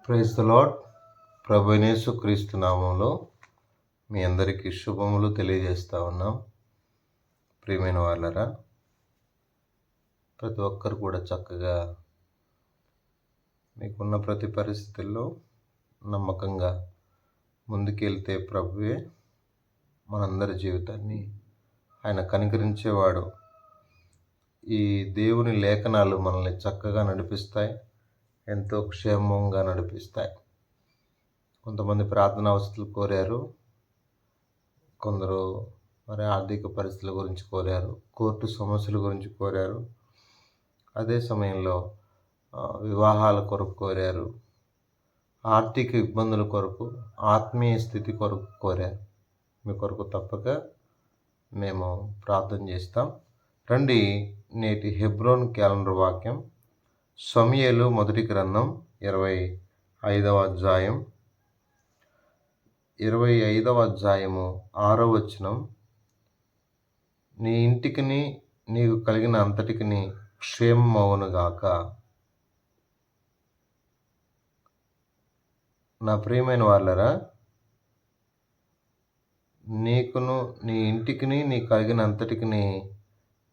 Praise the lord. ప్రభువైన యేసుక్రీస్తు నామములో మీ అందరికీ శుభములు తెలియజేస్తూ ఉన్నాం. ప్రియమైన వాళ్ళరా, ప్రతి ఒక్కరు కూడా చక్కగా మీకున్న ప్రతి పరిస్థితుల్లో నమ్మకంగా ముందుకెళ్తే ప్రభువే మనందరి జీవితాన్ని ఆయన కనికరించేవాడు. ఈ దేవుని లేఖనాలు మనల్ని చక్కగా నడిపిస్తాయి, ఎంతో క్షేమంగా నడిపిస్తాయి. కొంతమంది ప్రార్థనా అవసరాలు కోరారు, కొందరు మరి ఆర్థిక పరిస్థితుల గురించి కోరారు, కోర్టు సమస్యల గురించి కోరారు, అదే సమయంలో వివాహాల కొరకు కోరారు, ఆర్థిక ఇబ్బందుల కొరకు, ఆత్మీయ స్థితి కొరకు కోరారు. మీ కొరకు తప్పక మేము ప్రార్థన చేస్తాం. రండి, నేటి హెబ్రోన్ క్యాలెండర్ వాక్యం సమూయేలు మొదటి గ్రంథం 25వ అధ్యాయం 25వ అధ్యాయము 6వ వచనం. నీ ఇంటికిని నీకు కలిగిన అంతటికిని క్షేమమవునుగాక. నా ప్రియమైన వాళ్ళరా, నీకును నీ ఇంటికిని నీ కలిగిన అంతటికిని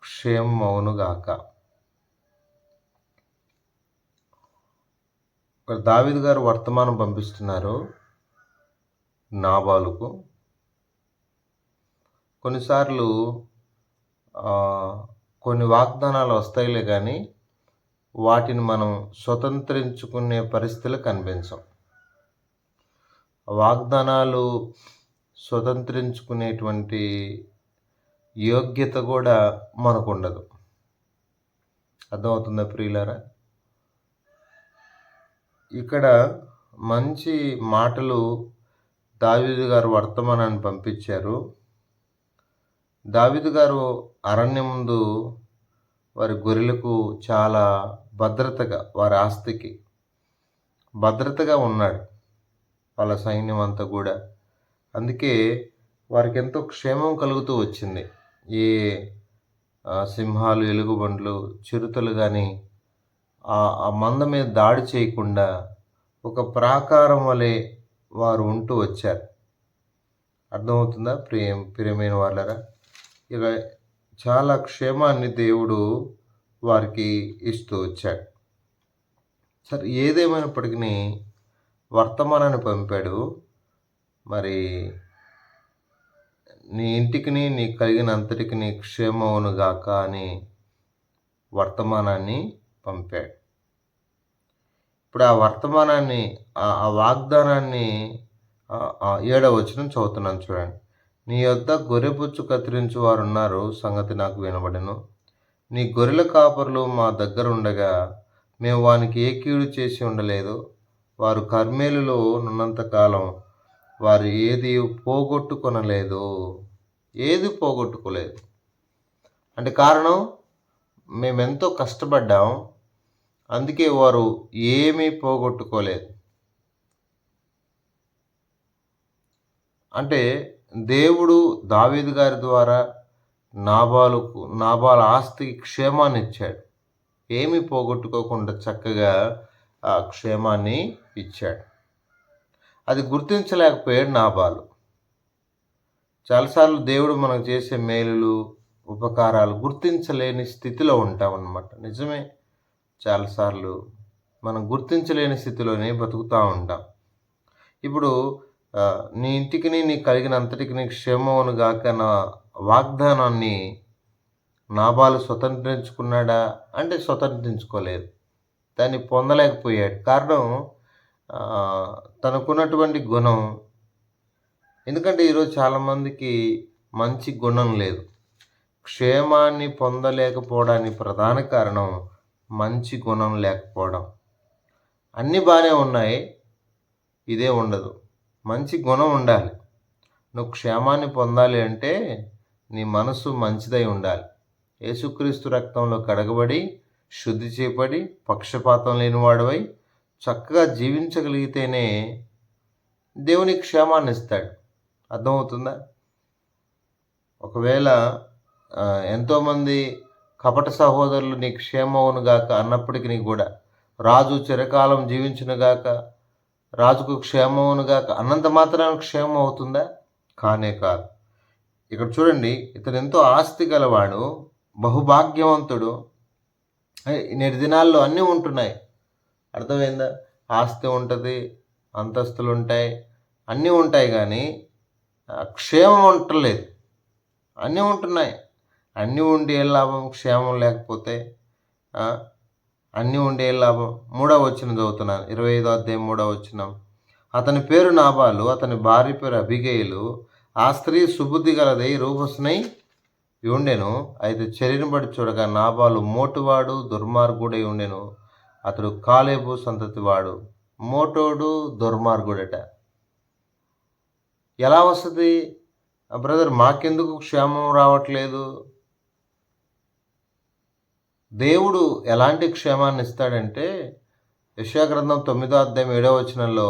క్షేమమవునుగాక. దావీదు గారు వర్తమానం పంపిస్తున్నారు నాబాలుకు. కొన్నిసార్లు కొన్ని వాగ్దానాలు వస్తాయిలే కానీ వాటిని మనం స్వతంత్రించుకునే పరిస్థితులు కనిపించం. వాగ్దానాలు స్వతంత్రించుకునేటువంటి యోగ్యత కూడా మనకు ఉండదు. అర్థమవుతుందా ప్రియులారా? ఇక్కడ మంచి మాటలు దావీదు గారు వర్తమానాన్ని పంపించారు. దావీదు గారు అరణ్యం ముందు వారి గొర్రెలకు చాలా భద్రతగా, వారి ఆస్తికి భద్రతగా ఉన్నాడు, వాళ్ళ సైన్యం అంతా కూడా. అందుకే వారికి ఎంతో క్షేమం కలుగుతూ వచ్చింది. ఏ సింహాలు, ఎలుగుబంట్లు, చిరుతలు కానీ ఆ మంద మీద దాడి చేయకుండా ఒక ప్రాకారం వలె వారు ఉంటూ వచ్చారు. అర్థమవుతుందా ప్రియమైన వాళ్ళరా? ఇక చాలా క్షేమాన్ని దేవుడు వారికి ఇస్తూ వచ్చాడు. సరే, ఏదేమైనప్పటికీ వర్తమానాన్ని పంపాడు. మరి నీ ఇంటికిని నీ కలిగిన అంతటికి నీ క్షేమవునుగాక అని వర్తమానాన్ని పంపాడు. ఇప్పుడు ఆ వర్తమానాన్ని, ఆ వాగ్దానాన్ని 7వ వచనం చదువుతున్నాను చూడండి. నీ యొద్ద గొర్రెపుచ్చు కత్తిరించు వారు ఉన్నారు సంగతి నాకు వినబడెను. నీ గొర్రెల కాపరులు మా దగ్గర ఉండగా మేము వానికి ఏ కీడు చేసి ఉండలేదు. వారు కర్మేలులో ఉన్నంతకాలం వారు ఏది పోగొట్టుకొనలేదు. ఏది పోగొట్టుకోలేదు అంటే కారణం, మేమెంతో కష్టపడ్డాం, అందుకే వారు ఏమీ పోగొట్టుకోలేదు. అంటే దేవుడు దావీదు గారి ద్వారా నాబాల ఆస్తికి క్షేమాన్ని ఇచ్చాడు. ఏమీ పోగొట్టుకోకుండా చక్కగా ఆ క్షేమాన్ని ఇచ్చాడు. అది గుర్తించలేకపోయాడు నాబాలు. చాలాసార్లు దేవుడు మనకు చేసే మేలులు, ఉపకారాలు గుర్తించలేని స్థితిలో ఉంటామన్నమాట. నిజమే, చాలాసార్లు మనం గుర్తించలేని స్థితిలోనే బతుకుతూ ఉంటాం. ఇప్పుడు నీ ఇంటికిని నీ కలిగిన అంతటికి నీ క్షేమమును గాక నా వాగ్దానాన్ని నాబాలు స్వతంత్రించుకున్నాడా అంటే స్వతంత్రించుకోలేదు, దాన్ని పొందలేకపోయాడు. కారణం తనకున్నటువంటి గుణం. ఎందుకంటే ఈరోజు చాలామందికి మంచి గుణం లేదు. క్షేమాన్ని పొందలేకపోవడానికి ప్రధాన కారణం మంచి గుణం లేకపోవడం. అన్నీ బాగానే ఉన్నాయి, ఇదే ఉండదు. మంచి గుణం ఉండాలి. నువ్వు క్షేమాన్ని పొందాలి అంటే నీ మనసు మంచిదై ఉండాలి. యేసుక్రీస్తు రక్తంలో కడగబడి, శుద్ధి చేయబడి, పక్షపాతం లేనివాడవై చక్కగా జీవించగలిగితేనే దేవుని క్షేమాన్ని ఇస్తాడు. అర్థమవుతుందా? ఒకవేళ ఎంతోమంది కపట సహోదరులు నీ క్షేమవునుగాక అన్నప్పటికీ కూడా, రాజు చిరకాలం జీవించునుగాక, రాజుకు క్షేమమునుగా అన్నంత మాత్రాన క్షేమం అవుతుందా? కానే కాదు. ఇక్కడ చూడండి, ఇతను ఎంతో ఆస్తి గలవాడు, బహుభాగ్యవంతుడు. నేటి దినాల్లో అన్నీ ఉంటున్నాయి. అర్థమైందా? ఆస్తి ఉంటుంది, అంతస్తులు ఉంటాయి, అన్నీ ఉంటాయి, కానీ క్షేమం ఉండలేదు. అన్నీ ఉంటున్నాయి. అన్నీ ఉండి ఏ లాభం? క్షేమం లేకపోతే అన్నీ ఉండి ఏ లాభం? 3వ వచనం చదువుతున్నాను, 25వ అధ్యాయం 3వ వచనం. అతని పేరు నాబాలు, అతని భార్య పేరు అబిగయిలు. ఆ స్త్రీ సుబుద్ధి గలదై రూపస్నై ఉండెను. అయితే చర్యను బట్టి చూడగా నాబాలు మోటువాడు, దుర్మార్గుడై ఉండెను. అతడు కాలేబు సంతతివాడు. మోటోడు, దుర్మార్గుడట. ఎలా వస్తుంది బ్రదర్? మాకెందుకు క్షేమం రావట్లేదు? దేవుడు ఎలాంటి క్షేమాన్ని ఇస్తాడంటే, యెషయా గ్రంథం 9వ అధ్యాయం 7వ వచనంలో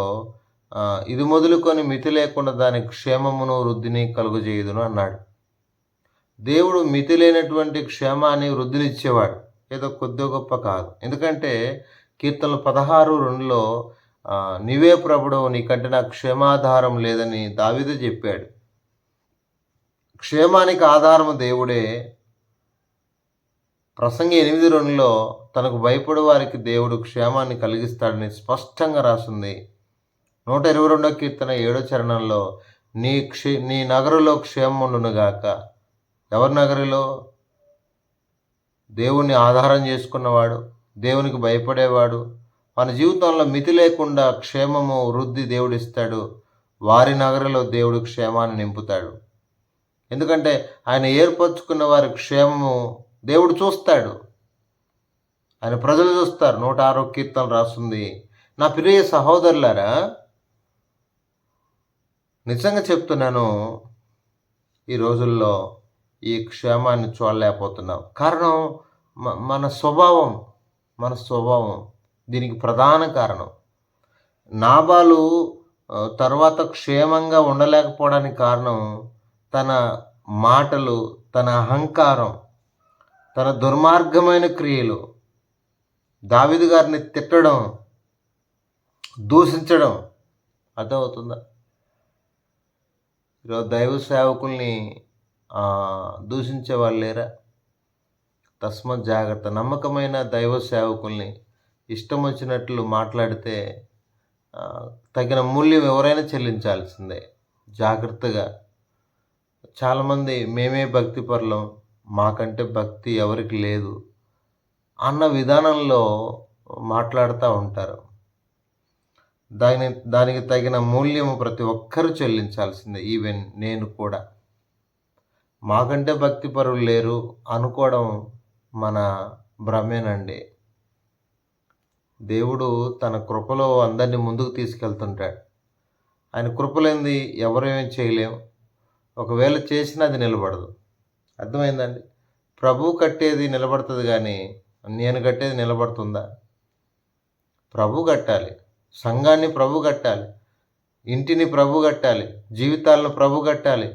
ఇది మొదలుకొని మితి లేకుండా దానికి క్షేమమును వృద్ధిని కలుగజేయుదును అన్నాడు. దేవుడు మితి లేనటువంటి క్షేమాన్ని, వృద్ధిని ఇచ్చేవాడు, ఏదో కొద్ది గొప్ప కాదు. ఎందుకంటే కీర్తనలు 16:2లో నీవే ప్రభుడవు, నీకంటే నాకు క్షేమాధారం లేదని దావీదు చెప్పాడు. క్షేమానికి ఆధారము దేవుడే. ప్రసంగి 8:2లో తనకు భయపడే వారికి దేవుడు క్షేమాన్ని కలిగిస్తాడని స్పష్టంగా రాసింది. 122వ కీర్తన 7వ చరణంలో నీ నగరులో క్షేమముండునుగాక. ఎవరి నగరిలో? దేవుణ్ణి ఆధారం చేసుకున్నవాడు, దేవునికి భయపడేవాడు, మన జీవితంలో మితి లేకుండా క్షేమము, వృద్ధి దేవుడిస్తాడు. వారి నగరిలో దేవుడు క్షేమాన్ని నింపుతాడు. ఎందుకంటే ఆయన ఏర్పరచుకున్న వారి క్షేమము దేవుడు చూస్తాడు, ఆయన ప్రజలు చూస్తారు. 106వ కీర్తన రాస్తుంది. నా ప్రియ సహోదరులారా, నిజంగా చెప్తున్నాను, ఈ రోజుల్లో ఈ క్షేమాన్ని చూడలేకపోతున్నాం. కారణం మన స్వభావం దీనికి ప్రధాన కారణం. నాబాలు తర్వాత క్షేమంగా ఉండలేకపోవడానికి కారణం తన మాటలు, తన అహంకారం, తన దుర్మార్గమైన క్రియలు. దావీదు గారిని తిట్టడం, దూషించడం. అర్థమవుతుందా? ఈరోజు దైవ సేవకుల్ని దూషించే వాళ్ళు లేరా? తస్మాత్ జాగ్రత్త. నమ్మకమైన దైవ సేవకుల్ని ఇష్టం వచ్చినట్లు మాట్లాడితే తగిన మూల్యం ఎవరైనా చెల్లించాల్సిందే. జాగ్రత్తగా. చాలామంది మేమే భక్తి పరులం, మాకంటే భక్తి ఎవరికి లేదు అన్న విధానంలో మాట్లాడుతూ ఉంటారు. దానికి తగిన మూల్యము ప్రతి ఒక్కరూ చెల్లించాల్సిందే. ఈవెన్ నేను కూడా. మాకంటే భక్తి పరులు లేరు అనుకోవడం మన భ్రమేనండి. దేవుడు తన కృపలో అందరినీ ముందుకు తీసుకెళ్తుంటాడు. ఆయన కృపలేంది ఎవరేమీ చేయలేము. ఒకవేళ చేసినా అది నిలబడదు. అర్థమైందండి? ప్రభు కట్టేది నిలబడుతుంది, కానీ నేను కట్టేది నిలబడుతుందా? ప్రభు కట్టాలి. సంఘాన్ని ప్రభు కట్టాలి, ఇంటిని ప్రభు కట్టాలి, జీవితాలను ప్రభు కట్టాలి.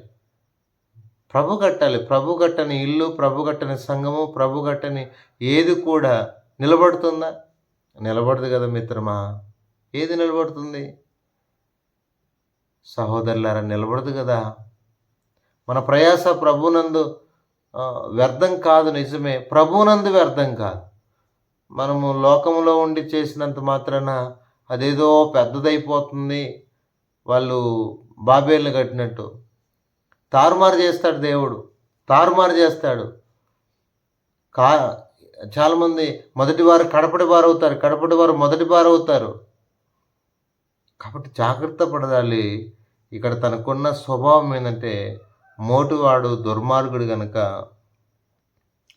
ప్రభు కట్టని ఇల్లు, ప్రభు కట్టని సంఘము, ప్రభు కట్టని ఏది కూడా నిలబడుతుందా? నిలబడదు కదా మిత్రమా. ఏది నిలబడుతుంది? సహోదరులారా, నిలబడదు కదా. మన ప్రయాస ప్రభునందు వ్యర్థం కాదు. నిజమే, ప్రభునందు వ్యర్థం కాదు. మనము లోకంలో ఉండి చేసినంత మాత్రాన అదేదో పెద్దదైపోతుంది. వాళ్ళు బాబేల్ని కట్టినట్టు తారుమారు చేస్తాడు దేవుడు, తారుమారు చేస్తాడు. చాలామంది మొదటి వారు కడపటి వారు అవుతారు, కడపటి వారు మొదటి వారు అవుతారు. కాబట్టి జాగ్రత్త పడాలి. ఇక్కడ తనకున్న స్వభావం ఏంటంటే, మోటువాడు, దుర్మార్గుడు కనుక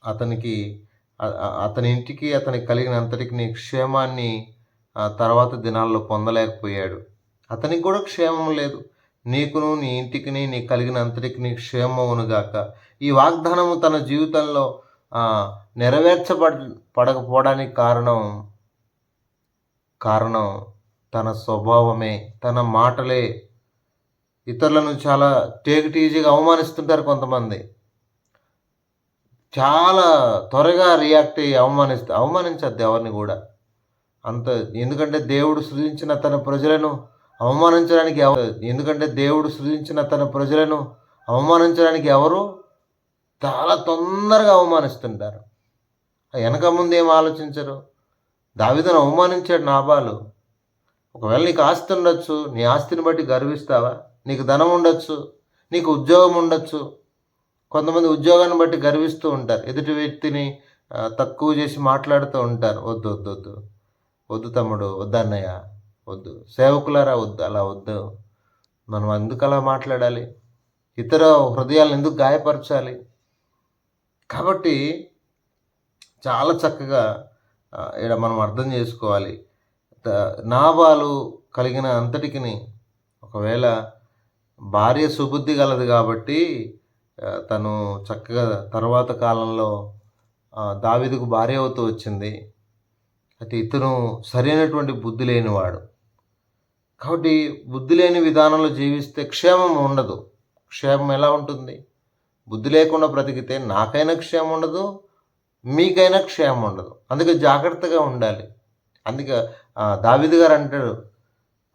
అతని ఇంటికి, అతనికి కలిగినంతటికి క్షేమాన్ని తర్వాత దినాల్లో పొందలేకపోయాడు. అతనికి కూడా క్షేమం లేదు. నీకును, నీ ఇంటికిని, నీ కలిగినంతటికి క్షేమమునుగాక. ఈ వాగ్దానము తన జీవితంలో నెరవేర్చబడకపోవడానికి కారణం తన స్వభావమే, తన మాటలే. ఇతరులను చాలా ఈజీగా అవమానిస్తుంటారు కొంతమంది. చాలా త్వరగా రియాక్ట్ అయ్యి అవమానించద్దు ఎవరిని కూడా. అంత ఎందుకంటే దేవుడు సృజించిన తన ప్రజలను అవమానించడానికి ఎవరు చాలా తొందరగా అవమానిస్తుంటారు. వెనక ముందు ఏం ఆలోచించరు. దావీదును అవమానించాడు నాబాలు. ఒకవేళ నీకు ఆస్తి ఉండొచ్చు, నీ ఆస్తిని బట్టి గర్విస్తావా? నీకు ధనం ఉండొచ్చు, నీకు ఉద్యోగం ఉండొచ్చు. కొంతమంది ఉద్యోగాన్ని బట్టి గర్విస్తూ ఉంటారు, ఎదుటి వ్యక్తిని తక్కువ చేసి మాట్లాడుతూ ఉంటారు. వద్దు వద్దు వద్దు వద్దు తమ్ముడు, వద్దు అన్నయ్య, వద్దు సేవకులారా, వద్దు, అలా వద్దు. మనం ఎందుకు అలా మాట్లాడాలి? ఇతర హృదయాలను ఎందుకు గాయపరచాలి? కాబట్టి చాలా చక్కగా ఇక్కడ మనం అర్థం చేసుకోవాలి. నాబాలు కలిగిన అంతటికి ఒకవేళ భార్య సుబుద్ధి గలది కాబట్టి తను చక్కగా తర్వాత కాలంలో దావీదుకు భార్య అవుతూ వచ్చింది. అయితే ఇతను సరైనటువంటి బుద్ధి లేనివాడు. కాబట్టి బుద్ధి లేని విధానంలో జీవిస్తే క్షేమం ఉండదు. క్షేమం ఎలా ఉంటుంది? బుద్ధి లేకుండా బ్రతికితే నాకైనా క్షేమం ఉండదు, మీకైనా క్షేమం ఉండదు. అందుకే జాగ్రత్తగా ఉండాలి. అందుకే దావీదు గారు అంటాడు,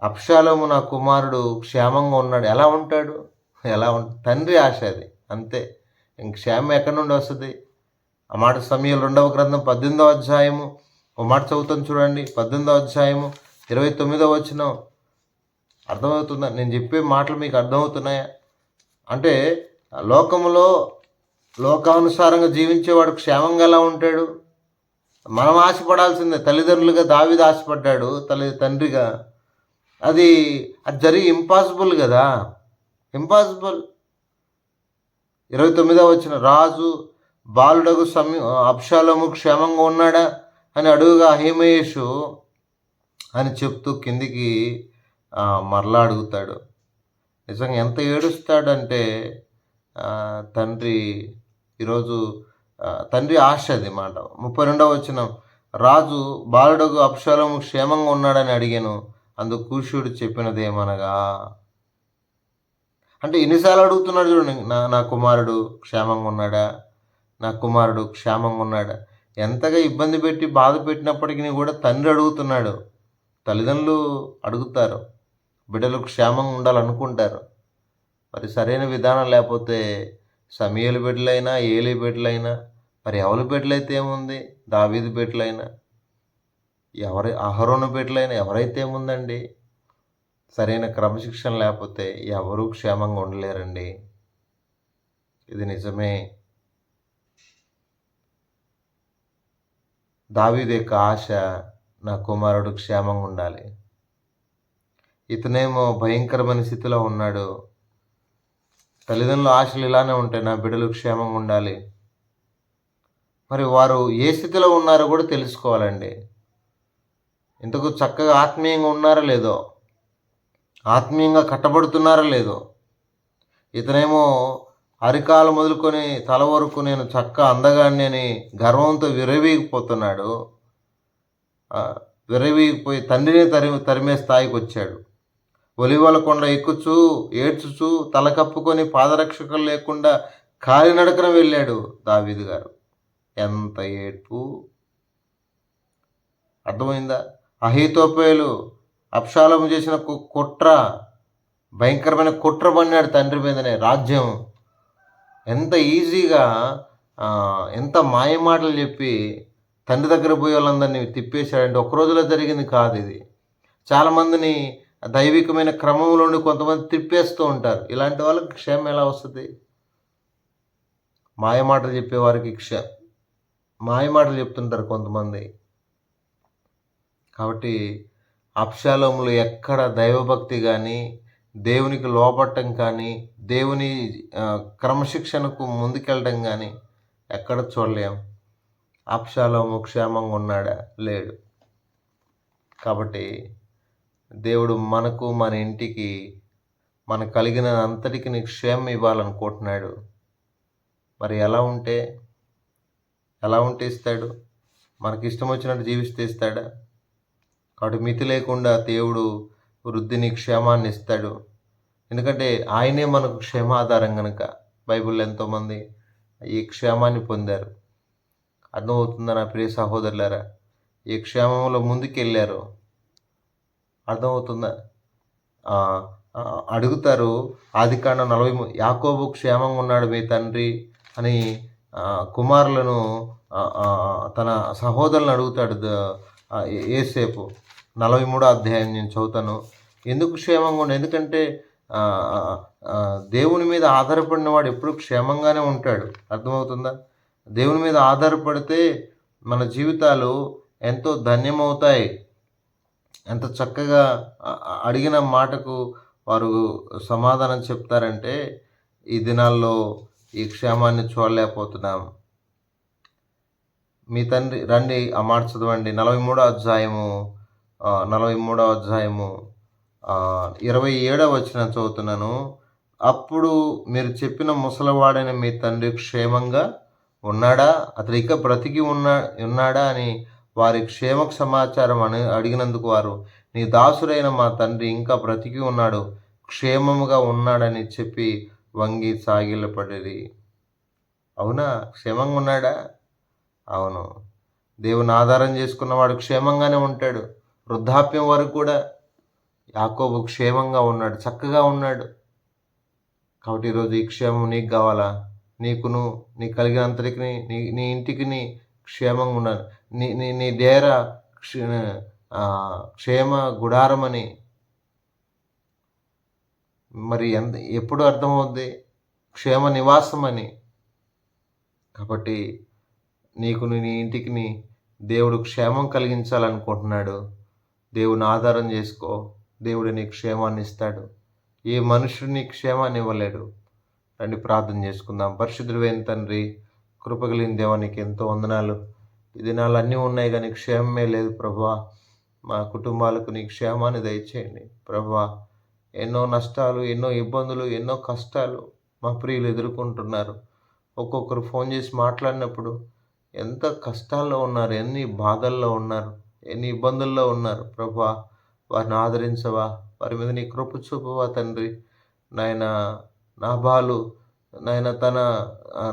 అబ్షాలోము నా కుమారుడు క్షేమంగా ఉన్నాడు. ఎలా ఉంటాడు? తండ్రి ఆశ అది, అంతే. ఇంక క్షేమం ఎక్కడి నుండి వస్తుంది? ఆ మాట సమూయేలు 2వ గ్రంథం 18వ అధ్యాయము ఒక మాట చదువుతాను చూడండి. 18వ అధ్యాయము 29వ వచనం. అర్థమవుతుందా? నేను చెప్పే మాటలు మీకు అర్థమవుతున్నాయా? అంటే లోకములో లోకానుసారంగా జీవించేవాడు క్షేమంగా ఎలా ఉంటాడు? మనం ఆశపడాల్సిందే. తల్లిదండ్రులుగా దావీదు ఆశపడ్డాడు, తండ్రిగా. అది జరిగి ఇంపాసిబుల్ కదా, ఇంపాసిబుల్. 29వ వచనం, రాజు బాలుడగు అబ్షాలోము క్షేమంగా ఉన్నాడా అని అడుగుగా అహిమయేషు అని చెప్తూ కిందికి మరలా అడుగుతాడు. నిజంగా ఎంత ఏడుస్తాడంటే తండ్రి ఈరోజు తండ్రి ఆశ అది మాట. 32వ వచనం, రాజు బాలుడగు అబ్షాలోము క్షేమంగా ఉన్నాడని అడిగాను. అందుకు కూషుడు చెప్పినదేమనగా, అంటే ఎన్నిసార్లు అడుగుతున్నాడు చూడండి, నా కుమారుడు క్షేమంగా ఉన్నాడా, నా కుమారుడు క్షేమంగా ఉన్నాడా. ఎంతగా ఇబ్బంది పెట్టి బాధ పెట్టినప్పటికీ కూడా తండ్రి అడుగుతున్నాడు. తల్లిదండ్రులు అడుగుతారు, బిడ్డలు క్షేమంగా ఉండాలనుకుంటారు. మరి సరైన విధానం లేకపోతే సమూయేలు బిడ్డలైనా, ఏలీ బిడ్డలైనా, మరి ఎవరి బిడ్డలైతే ఏముంది, దావీదు బిడ్డలైనా, అహరోను బిడ్డలైనా ఎవరైతే ఏముందండి, సరైన క్రమశిక్షణ లేకపోతే ఎవరూ క్షేమంగా ఉండలేరండి. ఇది నిజమే. దావీదు యొక్క ఆశ, నా కుమారుడు క్షేమంగా ఉండాలి. ఇతనేమో భయంకరమైన స్థితిలో ఉన్నాడు. తల్లిదండ్రుల ఆశలు ఇలానే ఉంటాయి, నా బిడ్డలు క్షేమంగా ఉండాలి. మరి వారు ఏ స్థితిలో ఉన్నారో కూడా తెలుసుకోవాలండి. ఇంతకు చక్కగా ఆత్మీయంగా ఉన్నారో లేదో, ఆత్మీయంగా కట్టబడుతున్నారో లేదో. ఇతనేమో అరికాలు మొదలుకొని తల వరకు నేను చక్క అందగాన్ని అని గర్వంతో విరవీగిపోతున్నాడు. విరవీగిపోయి తండ్రిని తరిమే స్థాయికి వచ్చాడు. ఒలివల కొండ ఎక్కుచూ ఏడ్చుచూ తల కప్పుకొని పాదరక్షకులు లేకుండా కాలినడకన వెళ్ళాడు దావీదు గారు. ఎంత ఏడ్పు! అర్థమైందా? అహీతోపేలు అబ్షాలోము చేసిన కుట్ర, భయంకరమైన కుట్ర పన్నాడు తండ్రి మీదనే. రాజ్యం ఎంత ఈజీగా ఎంత మాయమాటలు చెప్పి తండ్రి దగ్గర పోయే వాళ్ళందరినీ తిప్పేశాడంటే ఒక రోజులో జరిగింది కాదు ఇది. చాలామందిని దైవికమైన క్రమంలోని కొంతమంది తిప్పేస్తూ ఉంటారు. ఇలాంటి వాళ్ళకి క్షేమం ఎలా వస్తుంది? మాయమాటలు చెప్పేవారికి మాయమాటలు చెప్తుంటారు కొంతమంది. కాబట్టి అబ్షాలోములు ఎక్కడ దైవభక్తి కానీ, దేవునికి లోపడటం కానీ, దేవుని క్రమశిక్షణకు ముందుకెళ్ళడం కానీ ఎక్కడ చూడలేం. అబ్షాలోము క్షేమంగా ఉన్నాడా? లేడు. కాబట్టి దేవుడు మనకు, మన ఇంటికి, మనకు కలిగిన అంతటికి క్షేమం ఇవ్వాలనుకుంటున్నాడు. మరి ఎలా ఉంటే ఇస్తాడు? మనకి ఇష్టం వచ్చినట్టు జీవిస్తే ఇస్తాడా? కాబట్టి మితి లేకుండా దేవుడు వృద్ధిని, క్షేమాన్ని ఇస్తాడు. ఎందుకంటే ఆయనే మనకు క్షేమాధారం కనుక. బైబిల్లో ఎంతోమంది ఈ క్షేమాన్ని పొందారు. అర్థమవుతుందా నా ప్రియ సహోదరులారా? ఈ క్షేమంలో ముందుకెళ్ళారు. అర్థమవుతుందా? అడుగుతారు. ఆదికాండం 40 యాకోబు క్షేమంగా ఉన్నాడు మీ తండ్రి అని కుమారులను తన సహోదరులను అడుగుతాడు యోసేపు. 43వ అధ్యాయం నేను చదువుతాను. ఎందుకు క్షేమంగా ఉన్నాడు? ఎందుకంటే దేవుని మీద ఆధారపడిన వాడు ఎప్పుడు క్షేమంగానే ఉంటాడు. అర్థమవుతుందా? దేవుని మీద ఆధారపడితే మన జీవితాలు ఎంతో ధన్యమవుతాయి. ఎంత చక్కగా అడిగిన మాటకు వారు సమాధానం చెప్తారంటే ఈ దినాల్లో ఈ క్షేమాన్ని చూడలేకపోతున్నాం. మీ తండ్రి రండి ఆ మాట చదవండి. 43వ అధ్యాయము 27వ వచనం చదువుతున్నాను. అప్పుడు మీరు చెప్పిన ముసలివాడైన మీ తండ్రి క్షేమంగా ఉన్నాడా, అతడు ఇక బ్రతికి ఉన్నాడా అని వారి క్షేమ సమాచారం అడిగినందుకు వారు, నీ దాసుడైన మా తండ్రి ఇంకా బ్రతికి ఉన్నాడు, క్షేమముగా ఉన్నాడని చెప్పి వంగి సాగిలపడిరి. అవునా? క్షేమంగా ఉన్నాడా? అవును. దేవుని ఆధారం చేసుకున్నవాడు క్షేమంగానే ఉంటాడు. వృద్ధాప్యం వరకు కూడా యాకోబు క్షేమంగా ఉన్నాడు, చక్కగా ఉన్నాడు. కాబట్టి ఈరోజు ఈ క్షేమం నీకు కావాలా? నీకును నీ కలిగినంతటికి నీ ఇంటికి క్షేమంగా ఉన్నాను. నీ నీ నీ డేరా క్షేమ గుడారమని మరి ఎప్పుడు అర్థమవుద్ది? క్షేమ నివాసం అని. కాబట్టి నీకు నీ ఇంటికి దేవుడు క్షేమం కలిగించాలనుకుంటున్నాడు. దేవుని ఆధారం చేసుకో. దేవుడు నీకు క్షేమాన్ని ఇస్తాడు. ఏ మనుషుడు నీకు క్షేమాన్ని ఇవ్వలేడు. రండి ప్రార్థన చేసుకుందాం. పరిశుద్ధుడైన తండ్రి, కృపగలిగిన దేవానికి ఎంతో వందనాలు. ఈ దినాలు అన్నీ ఉన్నాయి కానీ క్షేమమే లేదు ప్రభువా. మా కుటుంబాలకు నీ క్షేమాన్ని దయచేయండి ప్రభువా. ఎన్నో నష్టాలు, ఎన్నో ఇబ్బందులు, ఎన్నో కష్టాలు మా ప్రియులు ఎదుర్కొంటున్నారు. ఒక్కొక్కరు ఫోన్ చేసి మాట్లాడినప్పుడు ఎంత కష్టాల్లో ఉన్నారు, ఎన్ని బాధల్లో ఉన్నారు, ఎన్ని ఇబ్బందుల్లో ఉన్నారు ప్రభువా. వారిని ఆదరించవా, వారి మీద నీ కృప చూపవా తండ్రి. నాబాలు నాయన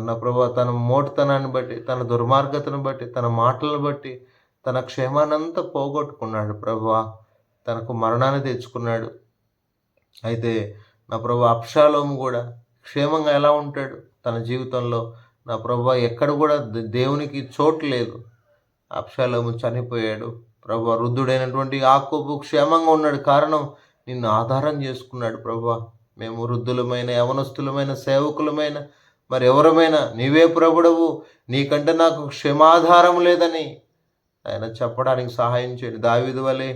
నా ప్రభువా తన మోటుతనాన్ని బట్టి, తన దుర్మార్గతను బట్టి, తన మాటలను బట్టి తన క్షేమాన్నంతా పోగొట్టుకున్నాడు ప్రభువా. తనకు మరణాన్ని తెచ్చుకున్నాడు. అయితే నా ప్రభువా అబ్షాలోము కూడా క్షేమంగా ఎలా ఉంటాడు తన జీవితంలో? నా ప్రభువా ఎక్కడ కూడా దేవునికి చోటు లేదు. అబ్షాలోము చనిపోయాడు ప్రభువా. వృద్ధుడైనటువంటి యాకోబు క్షేమంగా ఉన్నాడు. కారణం నిన్ను ఆధారం చేసుకున్నాడు ప్రభువా. మేము వృద్ధులమైన, యవనస్తులమైన, సేవకులమైన, మరి ఎవరమైనా నీవే ప్రభుడవు, నీకంటే నాకు క్షేమాధారం లేదని ఆయన చెప్పడానికి సహాయం చేయండి. దావీదు వలె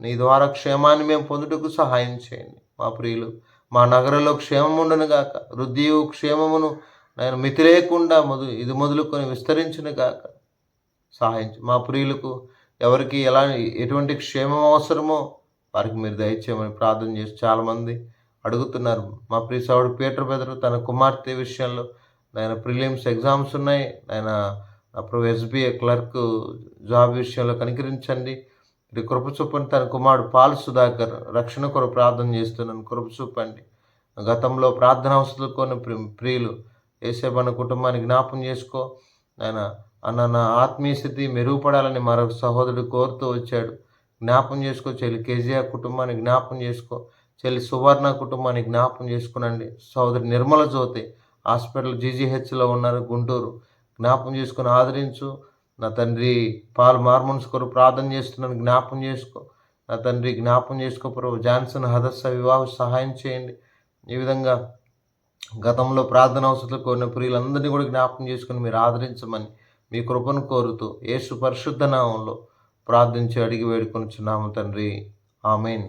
నీ ద్వారా క్షేమాన్ని మేము పొందుటకు సహాయం చేయండి. మా ప్రియులు మా నగరంలో క్షేమం ఉండును గాక. వృద్ధియు క్షేమమును నేను మితి లేకుండా ఇది మొదలుకొని విస్తరించును గాక. సహాయం మా ప్రియులకు ఎవరికి ఎటువంటి క్షేమం అవసరమో వారికి మీరు దయచేయమని ప్రార్థన చేసి చాలామంది అడుగుతున్నారు. మా ప్రియ సోదరుడు పీటర్ బ్రదర్ తన కుమార్తె విషయంలో ఆయన ప్రిలిమ్స్ ఎగ్జామ్స్ ఉన్నాయి. ఆయన అప్పుడు SBI క్లర్క్ జాబ్ విషయంలో కనికరించండి. ఇది కృప చూపండి. తన కుమారుడు పాల్ సుధాకర్ రక్షణ కొరకు ప్రార్థన చేస్తున్నాను, కృప చూపండి. గతంలో ప్రార్థన అవసరం కొన్ని ప్రియులు యేసేబన్న కుటుంబాన్ని జ్ఞాపం చేసుకో. నా ఆత్మీయ స్థితి మెరుగుపడాలని మరొక సహోదరుడు కోరుతూ వచ్చాడు. జ్ఞాపం చేసుకో. చెల్లి కేజీఆర్ కుటుంబాన్ని జ్ఞాపం చేసుకో. చెల్లి సువర్ణ కుటుంబాన్ని జ్ఞాపం చేసుకునండి. సహోదరి నిర్మల జ్యోతి హాస్పిటల్ GGHలో ఉన్నారు, గుంటూరు. జ్ఞాపం చేసుకుని ఆదరించు. నా తండ్రి పాల్ మార్మన్స్ కొరకు ప్రార్థన చేస్తున్నాను, జ్ఞాపం చేసుకో. నా తండ్రి జ్ఞాపం చేసుకో ప్రభు. జాన్సన్ హదస్స వివాహ సహాయం చేయండి. ఈ విధంగా గతంలో ప్రార్థన అవసరాలు కోరిన ప్రియులందరినీ కూడా జ్ఞాపం చేసుకుని మీరు ఆదరించమని మీ కృపను కోరుతూ యేసు పరిశుద్ధ నామంలో ప్రార్థించి అడిగి వేడుకొనుచున్నాము తండ్రి. ఆమేన్.